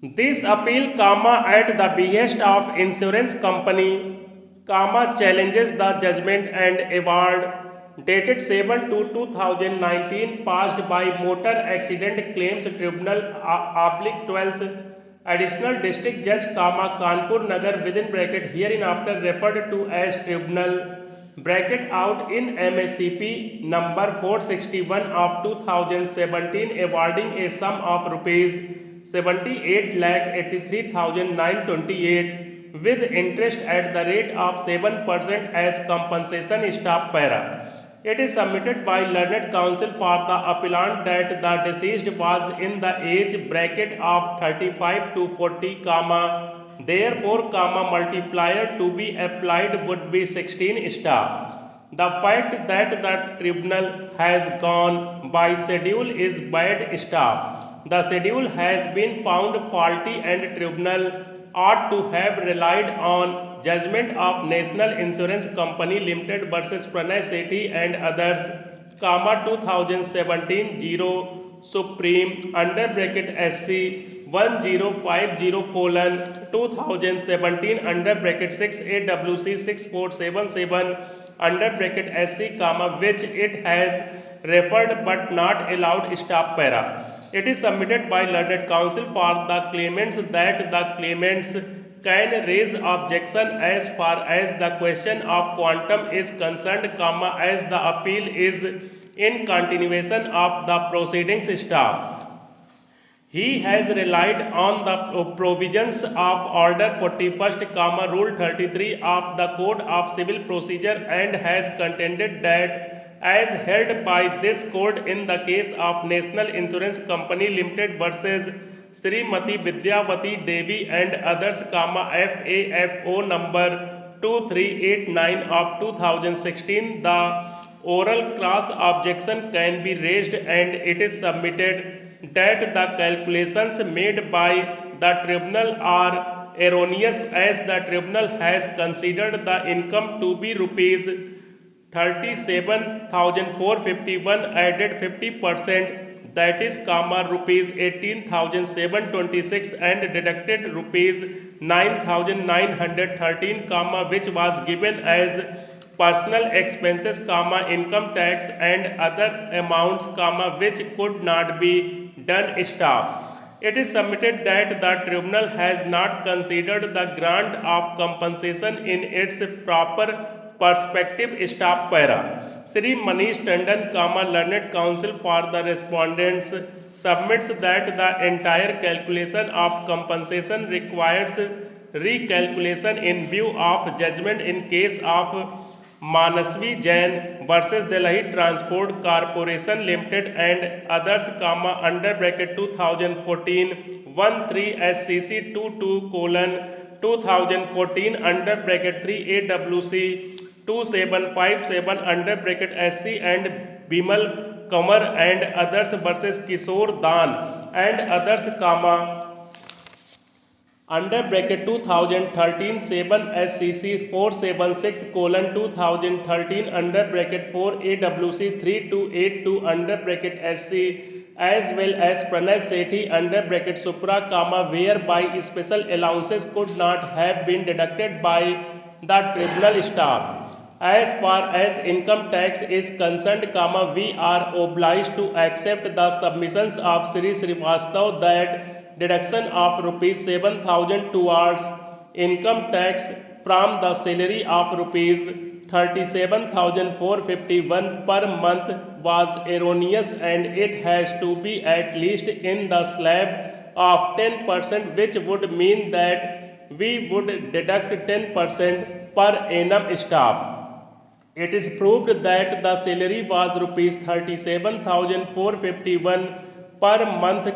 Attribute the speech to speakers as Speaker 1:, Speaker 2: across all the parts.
Speaker 1: This appeal, at the behest of insurance company, challenges the judgment and award dated 7/2/2019 passed by Motor Accident Claims Tribunal oblique 12th Additional District Judge, Kanpur Nagar within bracket hereinafter referred to as Tribunal bracket out in MACP number 461 of 2017, awarding a sum of rupees 78,83,928 with interest at the rate of 7% as compensation staff para. It is submitted by learned counsel for the appellant that the deceased was in the age bracket of 35 to 40, therefore, multiplier to be applied would be 16 star. The fact that the tribunal has gone by schedule is bad star. The schedule has been found faulty and tribunal ought to have relied on judgment of National Insurance Company Limited versus Pranay Sethi and others, 2017 0 Supreme under bracket SC 1050 colon 2017 under bracket 6 AWC 6477 under bracket SC, which it has referred but not allowed staff para. It is submitted by learned counsel for the claimants that the claimants can raise objection as far as the question of quantum is concerned, as the appeal is in continuation of the proceedings staff. He has relied on the provisions of Order 41st, Rule 33 of the Code of Civil Procedure and has contended that as held by this court in the case of National Insurance Company Limited versus Srimati Vidyavati Devi and others, FAFO number 2389 of 2016, the oral cross objection can be raised and it is submitted that the calculations made by the tribunal are erroneous, as the tribunal has considered the income to be rupees 37,451 added 50%, that is, rupees 18,726 and deducted rupees 9,913, which was given as personal expenses, income tax and other amounts, which could not be done staff. It is submitted that the tribunal has not considered the grant of compensation in its proper perspective staff para. Sri Manish Tandon, learned counsel for the respondents, submits that the entire calculation of compensation requires recalculation in view of judgment in case of Manasvi Jain versus Delhi Transport Corporation Limited and others, under bracket 2014 13 SCC 22 colon 2014 under bracket 3 AWC 2757 under bracket SC and Bimal Kamar and others versus Kishore Dan and others, under bracket 2013 7 SCC 476 colon 2013 under bracket 4 AWC 3282 under bracket SC, as well as Pranay Sethi under bracket Supra, whereby special allowances could not have been deducted by the tribunal staff. As far as income tax is concerned, we are obliged to accept the submissions of Sri Srivastav that deduction of rupees 7,000 towards income tax from the salary of rupees 37,451 per month was erroneous and it has to be at least in the slab of 10%, which would mean that we would deduct 10% per annum staff. It is proved that the salary was rupees 37,451 per month,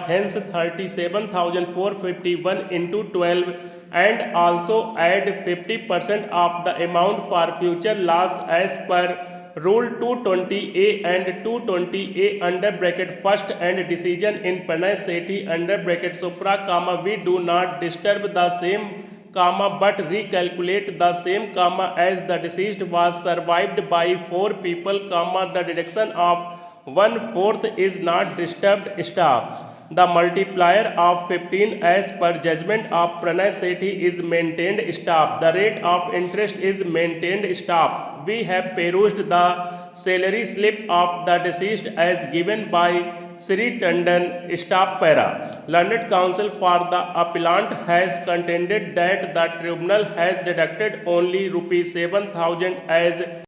Speaker 1: hence 37,451 into 12 and also add 50% of the amount for future loss as per Rule 220A and 220A under bracket first and decision in Pranay Sethi under bracket Supra, we do not disturb the same, but recalculate the same, as the deceased was survived by 4 people, the deduction of 1/4 is not disturbed staff. The multiplier of 15 as per judgment of Pranay Sethi is maintained staff. The rate of interest is maintained staff. We have perused the salary slip of the deceased as given by Sri Tandon, staff para. Learned counsel for the appellant has contended that the tribunal has deducted only rupees 7,000 as